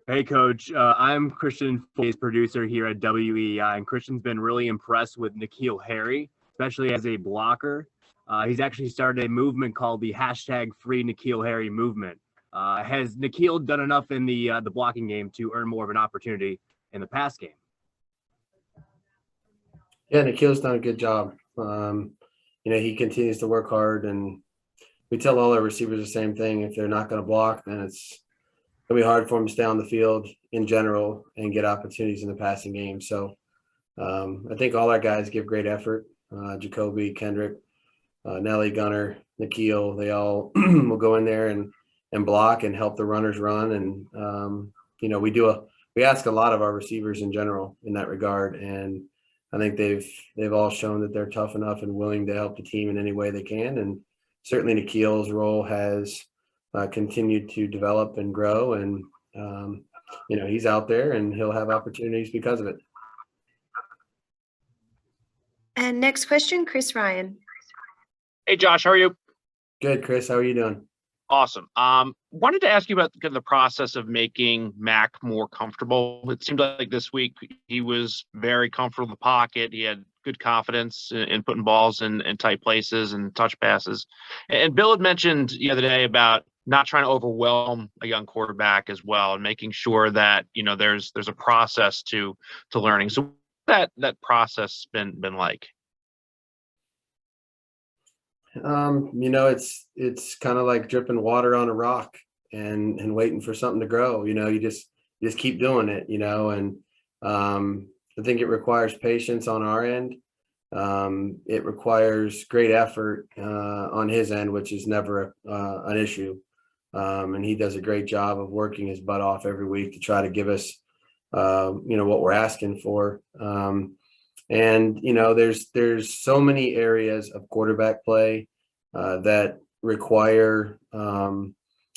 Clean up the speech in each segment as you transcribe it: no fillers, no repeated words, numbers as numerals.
Hey, Coach. I'm Christian, producer here at WEI, and Christian's been really impressed with N'Keal Harry, especially as a blocker. He's actually started a movement called the #Free N'Keal Harry movement. Has N'Keal done enough in the blocking game to earn more of an opportunity in the pass game? Yeah, N'Keal's done a good job. He continues to work hard, and we tell all our receivers the same thing. If they're not going to block, then it's going to be hard for them to stay on the field in general and get opportunities in the passing game. So I think all our guys give great effort. Jacoby, Kendrick, Nelly, Gunner, N'Keal, they all will go in there and block and help the runners run. And, we ask a lot of our receivers in general in that regard. And I think they've all shown that they're tough enough and willing to help the team in any way they can. And certainly N'Keal's role has continued to develop and grow. And, he's out there and he'll have opportunities because of it. And next question, Chris Ryan. Hey, Josh, how are you? Good, Chris. How are you doing? Awesome. Wanted to ask you about the process of making Mac more comfortable. It seemed like this week he was very comfortable in the pocket. He had good confidence in putting balls in tight places and touch passes. And Bill had mentioned the other day about not trying to overwhelm a young quarterback as well, and making sure that there's a process to learning. So that process been like? It's kind of like dripping water on a rock and waiting for something to grow. You just keep doing it. And I think it requires patience on our end. It requires great effort on his end, which is never an issue. And he does a great job of working his butt off every week to try to give us, what we're asking for. And there's so many areas of quarterback play that require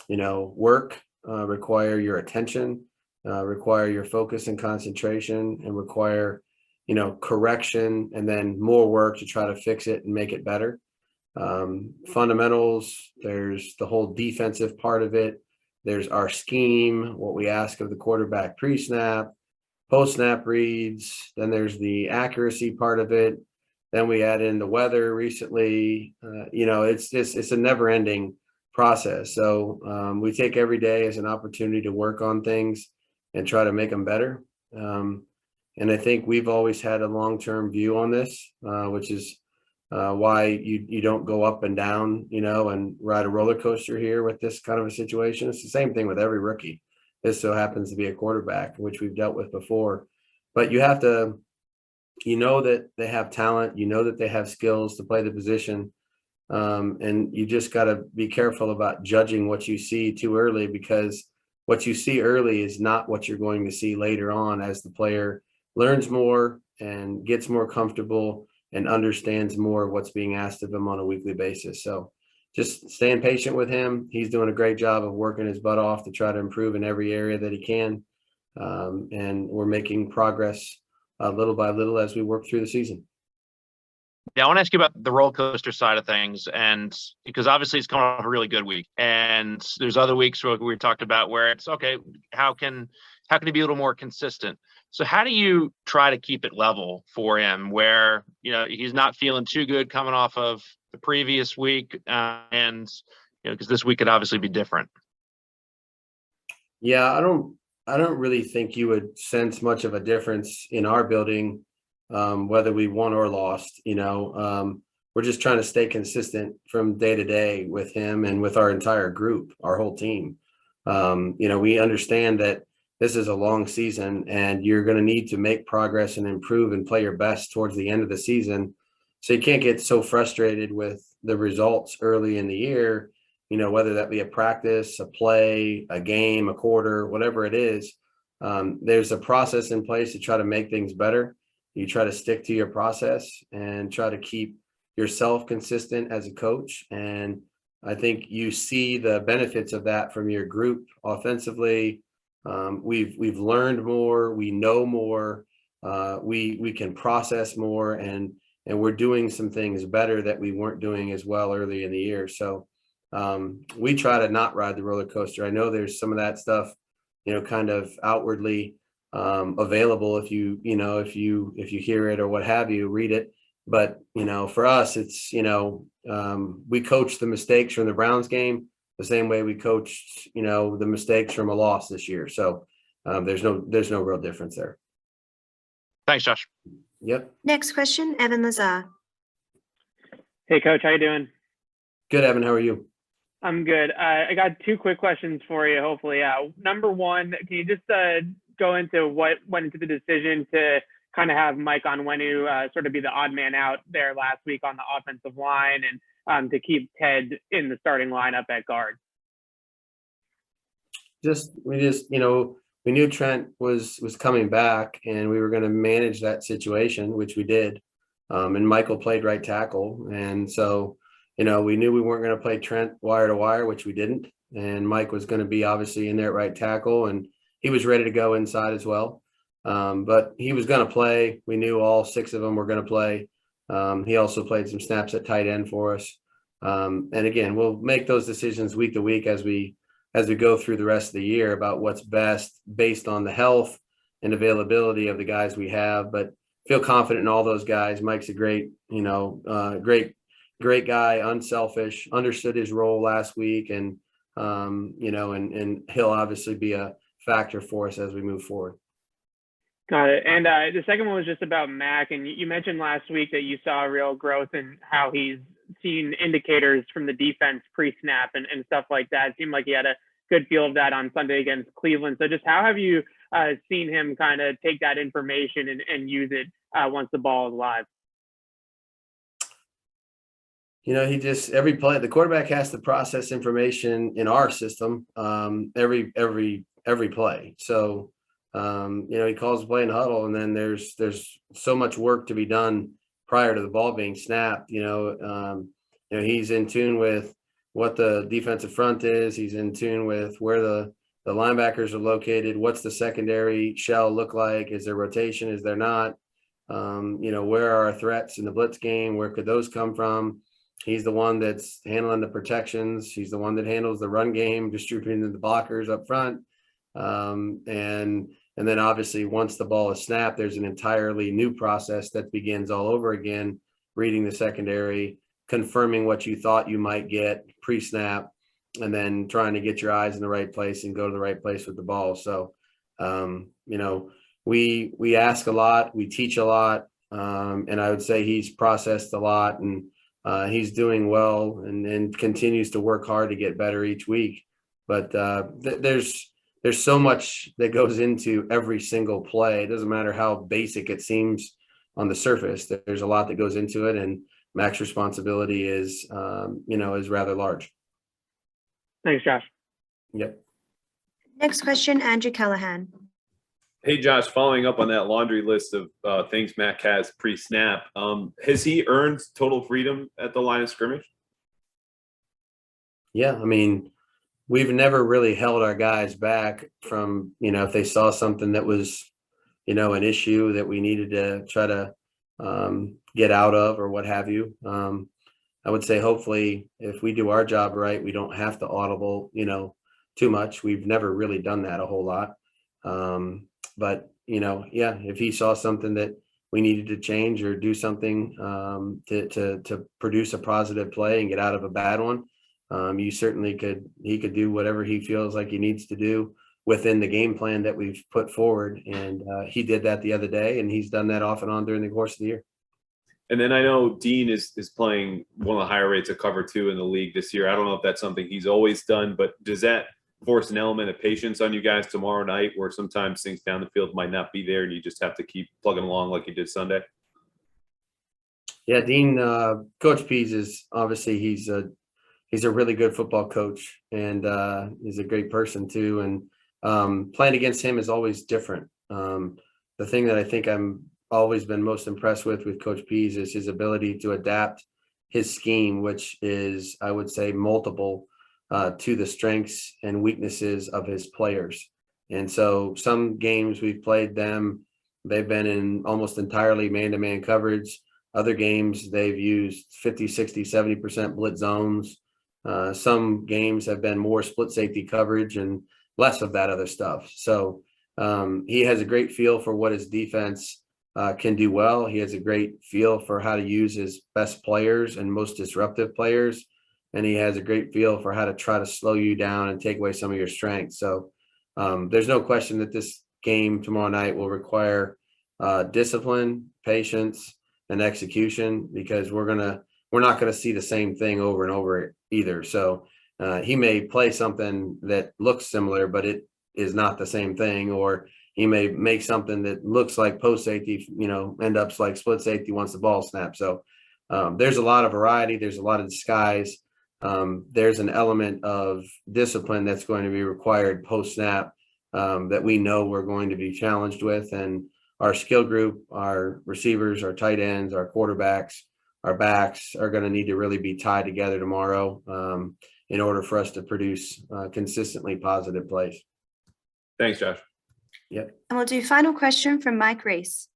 work, require your attention, require your focus and concentration, and require correction, and then more work to try to fix it and make it better. Fundamentals, there's the whole defensive part of it. There's our scheme, what we ask of the quarterback pre-snap, post-snap reads. Then there's the accuracy part of it. Then we add in the weather recently. It's a never-ending process. So we take every day as an opportunity to work on things and try to make them better. And I think we've always had a long-term view on this, which is why you don't go up and down, and ride a roller coaster here with this kind of a situation. It's the same thing with every rookie. This so happens to be a quarterback, which we've dealt with before. But you have to, that they have talent, that they have skills to play the position. And you just got to be careful about judging what you see too early, because what you see early is not what you're going to see later on as the player learns more and gets more comfortable and understands more of what's being asked of him on a weekly basis. So just staying patient with him. He's doing a great job of working his butt off to try to improve in every area that he can. And we're making progress little by little as we work through the season. Yeah, I want to ask you about the roller coaster side of things, and because obviously it's coming off a really good week, and there's other weeks where we talked about where it's okay, how can he be a little more consistent? So how do you try to keep it level for him, where he's not feeling too good coming off of the previous week, and because this week could obviously be different? Yeah, I don't really think you would sense much of a difference in our building, whether we won or lost. We're just trying to stay consistent from day to day with him and with our entire group, our whole team. We understand that this is a long season and you're going to need to make progress and improve and play your best towards the end of the season. So you can't get so frustrated with the results early in the year, whether that be a practice, a play, a game, a quarter, whatever it is. There's a process in place to try to make things better. You try to stick to your process and try to keep yourself consistent as a coach. And I think you see the benefits of that from your group offensively. We've learned more, we know more, we can process more, and we're doing some things better that we weren't doing as well early in the year. So we try to not ride the roller coaster. I know there's some of that stuff, kind of outwardly available if you hear it or what have you, read it. But, for us, it's, we coach the mistakes from the Browns game the same way we coached, the mistakes from a loss this year. So there's no real difference there. Thanks, Josh. Yep. Next question, Evan Lazar. Hey, Coach, how you doing? Good, Evan. How are you? I'm good. I got two quick questions for you, hopefully. Number one, can you just go into what went into the decision to kind of have Mike Onwenu sort of be the odd man out there last week on the offensive line and to keep Ted in the starting lineup at guard? We knew Trent was coming back and we were going to manage that situation, which we did. And Michael played right tackle. And so, we knew we weren't going to play Trent wire to wire, which we didn't. And Mike was going to be obviously in there at right tackle, and he was ready to go inside as well. But he was going to play. We knew all 6 of them were going to play. He also played some snaps at tight end for us. And again, we'll make those decisions week to week as we go through the rest of the year about what's best based on the health and availability of the guys we have. But feel confident in all those guys. Mike's a great guy, unselfish, understood his role last week, and and he'll obviously be a factor for us as we move forward. Got it. And the second one was just about Mac. And you mentioned last week that you saw real growth in how he's seen indicators from the defense pre-snap and stuff like that. It seemed like he had a good feel of that on Sunday against Cleveland. So just how have you seen him kind of take that information and use it once the ball is live? Every play, the quarterback has to process information in our system every play. So, he calls the play in the huddle, and then there's so much work to be done prior to the ball being snapped. He's in tune with what the defensive front is. He's in tune with where the linebackers are located. What's the secondary shell look like? Is there rotation? Is there not? Where are our threats in the blitz game? Where could those come from? He's the one that's handling the protections. He's the one that handles the run game, distributing the blockers up front. And then obviously once the ball is snapped, there's an entirely new process that begins all over again, reading the secondary, confirming what you thought you might get pre-snap, and then trying to get your eyes in the right place and go to the right place with the ball. So, we ask a lot, we teach a lot, and I would say he's processed a lot, and he's doing well and continues to work hard to get better each week. But there's so much that goes into every single play. It doesn't matter how basic it seems on the surface. There's a lot that goes into it, and Mac's responsibility is rather large. Thanks, Josh. Yep. Next question, Andrew Callahan. Hey, Josh, following up on that laundry list of things Mac has pre-snap, has he earned total freedom at the line of scrimmage? Yeah, I mean, we've never really held our guys back from, if they saw something that was, an issue that we needed to try to get out of or what have you. I would say hopefully if we do our job right, we don't have to audible, too much. We've never really done that a whole lot. But, if he saw something that we needed to change or do something to produce a positive play and get out of a bad one, he could do whatever he feels like he needs to do within the game plan that we've put forward. And he did that the other day, and he's done that off and on during the course of the year. And then I know Dean is playing one of the higher rates of cover 2 in the league this year. I don't know if that's something he's always done, but does that force an element of patience on you guys tomorrow night, where sometimes things down the field might not be there and you just have to keep plugging along like you did Sunday? Yeah, Dean, Coach Pease is obviously he's a really good football coach, and he's a great person too. And playing against him is always different. The thing that I think I'm always been most impressed with Coach Pease is his ability to adapt his scheme, which is, I would say, multiple to the strengths and weaknesses of his players. And so some games we've played them, they've been in almost entirely man-to-man coverage. Other games they've used 50, 60, 70% blitz zones. Some games have been more split safety coverage and less of that other stuff. So he has a great feel for what his defense can do well. He has a great feel for how to use his best players and most disruptive players. And he has a great feel for how to try to slow you down and take away some of your strengths. So there's no question that this game tomorrow night will require discipline, patience, and execution, because we're not going to see the same thing over and over either. So he may play something that looks similar, but it is not the same thing, or he may make something that looks like post safety, end up like split safety once the ball snaps. So there's a lot of variety. There's a lot of disguise. There's an element of discipline that's going to be required post snap that we know we're going to be challenged with. And our skill group, our receivers, our tight ends, our quarterbacks, our backs are going to need to really be tied together tomorrow in order for us to produce consistently positive plays. Thanks, Josh. Yep. And we'll do final question from Mike Race.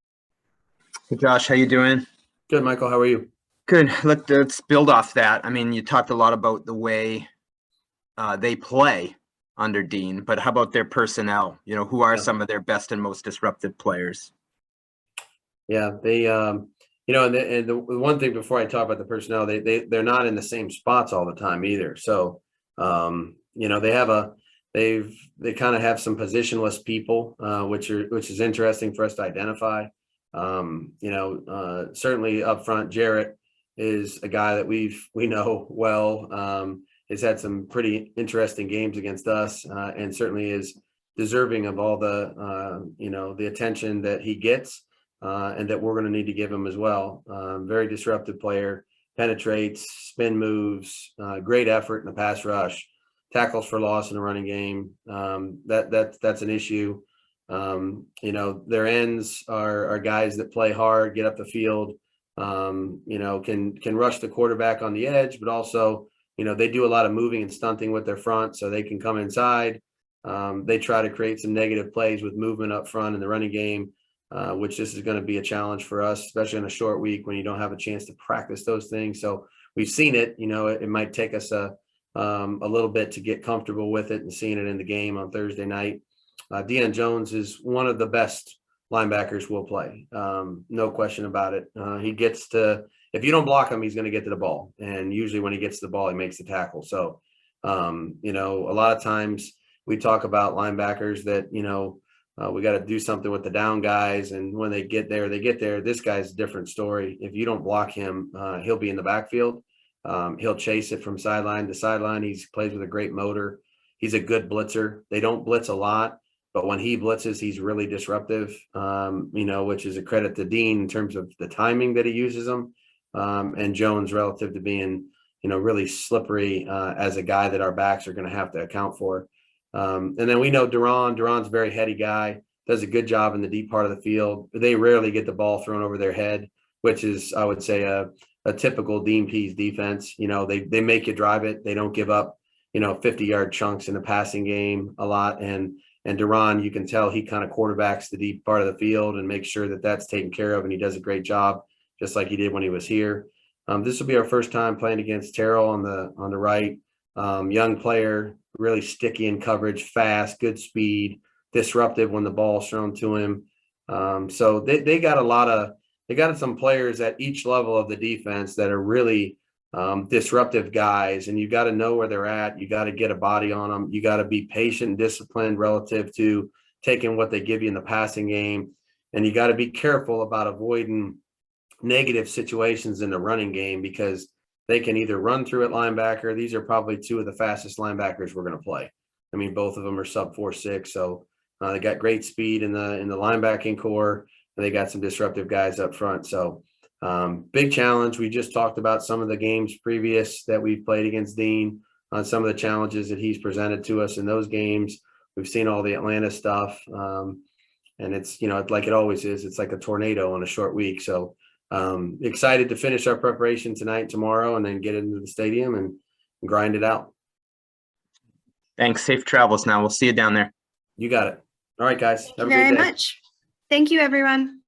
Hey, Josh, how you doing? Good, Michael. How are you? Good. Let's build off that. I mean, you talked a lot about the way they play under Dean, but how about their personnel? Who are some of their best and most disruptive players? Yeah, they, and the one thing before I talk about the personnel, they're not in the same spots all the time either. So, they kind of have some positionless people, which is interesting for us to identify. Certainly up front, Jarrett is a guy that we know well. Has had some pretty interesting games against us, and certainly is deserving of all the attention that he gets, and that we're going to need to give him as well. Very disruptive player, penetrates, spin moves, great effort in the pass rush, tackles for loss in the running game. That's an issue. Their ends are guys that play hard, get up the field, can rush the quarterback on the edge, but also, they do a lot of moving and stunting with their front, so they can come inside. They try to create some negative plays with movement up front in the running game, which this is going to be a challenge for us, especially in a short week when you don't have a chance to practice those things. So we've seen it. It might take us a little bit to get comfortable with it and seeing it in the game on Thursday night. Deion Jones is one of the best linebackers we'll play. No question about it. He gets to, if you don't block him, he's going to get to the ball. And usually when he gets to the ball, he makes the tackle. So, a lot of times we talk about linebackers that, we got to do something with the down guys. And when they get there, This guy's a different story. If you don't block him, he'll be in the backfield. He'll chase it from sideline to sideline. He plays with a great motor. He's a good blitzer. They don't blitz a lot, but when he blitzes, he's really disruptive, which is a credit to Dean in terms of the timing that he uses them. And Jones relative to being, really slippery as a guy that our backs are going to have to account for. And then we know Duran's a very heady guy, does a good job in the deep part of the field. They rarely get the ball thrown over their head, which is, I would say, a typical Dean Pease defense. They make you drive it. They don't give up, 50-yard chunks in the passing game a lot. And Duran, you can tell he kind of quarterbacks the deep part of the field and makes sure that that's taken care of. And he does a great job, just like he did when he was here. This will be our first time playing against Terrell on the right. Young player, really sticky in coverage, fast, good speed, disruptive when the ball's thrown to him. So they got some players at each level of the defense that are really disruptive guys, and you got to know where they're at. You got to get a body on them. You got to be patient and disciplined relative to taking what they give you in the passing game. And you got to be careful about avoiding negative situations in the running game, because they can either run through at linebacker. These are probably two of the fastest linebackers we're going to play. I mean, both of them are sub 4.6. So they got great speed in the linebacking core, and they got some disruptive guys up front. So big challenge. We just talked about some of the games previous that we've played against Dean, on some of the challenges that he's presented to us in those games. We've seen all the Atlanta stuff. And it's, like it always is, it's like a tornado on a short week. So excited to finish our preparation tonight and tomorrow, and then get into the stadium and grind it out. Thanks. Safe travels now. We'll see you down there. You got it. All right, guys. Thank you very much. Thank you, everyone.